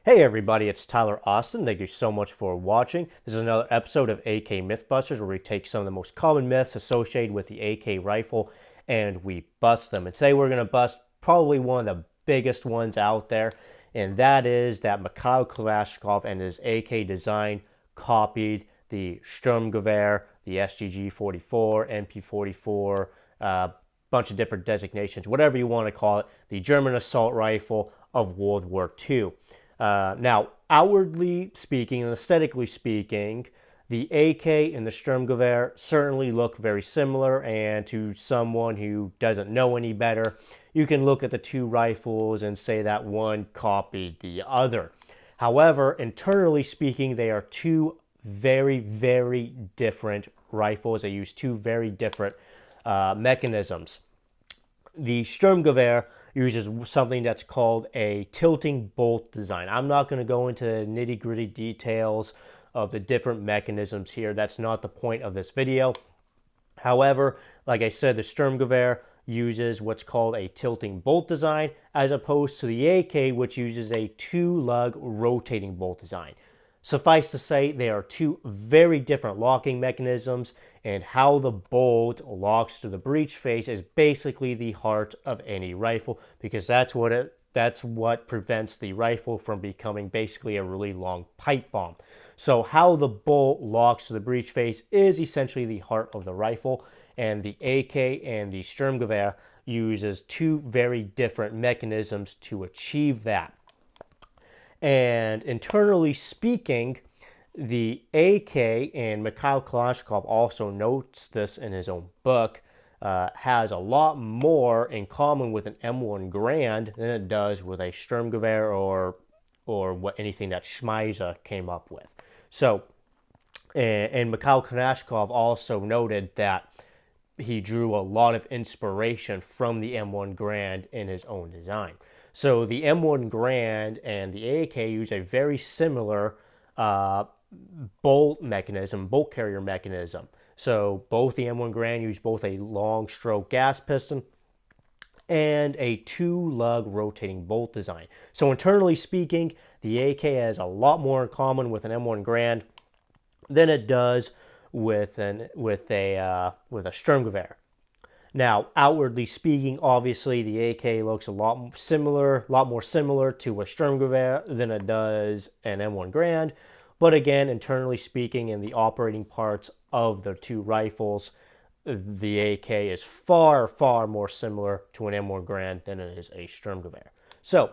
Hey everybody, it's Tyler Austin. Thank you so much for watching. This is another episode of AK Mythbusters where we take some of the most common myths associated with the AK rifle and we bust them. And today we're going to bust probably one of the biggest ones out there, and that is that Mikhail Kalashnikov and his AK design copied the Sturmgewehr, the SGG-44, MP-44, bunch of different designations, whatever you want to call it, the German assault rifle of World War II. Now, outwardly speaking and aesthetically speaking, the AK and the Sturmgewehr certainly look very similar, and to someone who doesn't know any better, you can look at the two rifles and say that one copied the other. However, internally speaking, they are two very, very different rifles. They use two very different mechanisms. The Sturmgewehr uses something that's called a tilting bolt design. I'm not going to go into nitty-gritty details of the different mechanisms here. That's not the point of this video. However, like I said, the Sturmgewehr uses what's called a tilting bolt design, as opposed to the AK, which uses a two-lug rotating bolt design. Suffice to say, they are two very different locking mechanisms, and how the bolt locks to the breech face is basically the heart of any rifle, because that's what prevents the rifle from becoming basically a really long pipe bomb. So how the bolt locks to the breech face is essentially the heart of the rifle, and the AK and the Sturmgewehr uses two very different mechanisms to achieve that. And internally speaking, the AK, and Mikhail Kalashnikov also notes this in his own book, has a lot more in common with an M1 Garand than it does with a Sturmgewehr or anything that Schmeisser came up with. So, and Mikhail Kalashnikov also noted that he drew a lot of inspiration from the M1 Garand in his own design. So the M1 Garand and the AK use a very similar bolt carrier mechanism. So both the M1 Garand use both a long stroke gas piston and a two-lug rotating bolt design. So internally speaking, the AK has a lot more in common with an M1 Garand than it does with a Sturmgewehr. Now, outwardly speaking, obviously the AK looks a lot more similar to a Sturmgewehr than it does an M1 Garand. But again, internally speaking, in the operating parts of the two rifles, the AK is far, far more similar to an M1 Garand than it is a Sturmgewehr. So,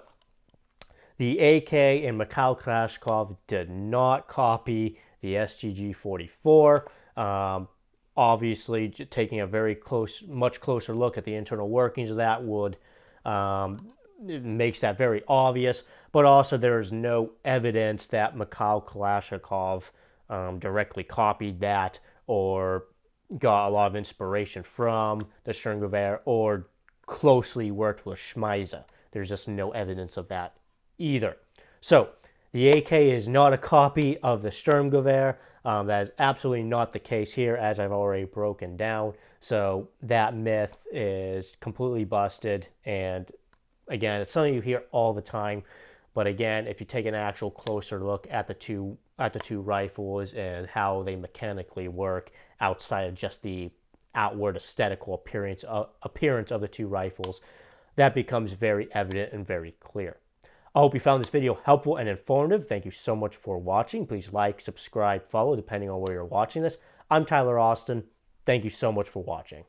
the AK and Mikhail Kalashnikov did not copy the SGG-44. Obviously, taking a much closer look at the internal workings of that it makes that very obvious. But also, there is no evidence that Mikhail Kalashnikov directly copied that or got a lot of inspiration from the Sturmgewehr or closely worked with Schmeisser. There's just no evidence of that either. So, the AK is not a copy of the Sturmgewehr. That is absolutely not the case here, as I've already broken down. So that myth is completely busted. And again, it's something you hear all the time. But again, if you take an actual closer look at the two rifles and how they mechanically work outside of just the outward aesthetical appearance of the two rifles, that becomes very evident and very clear. I hope you found this video helpful and informative. Thank you so much for watching. Please like, subscribe, follow, depending on where you're watching this. I'm Tyler Austin. Thank you so much for watching.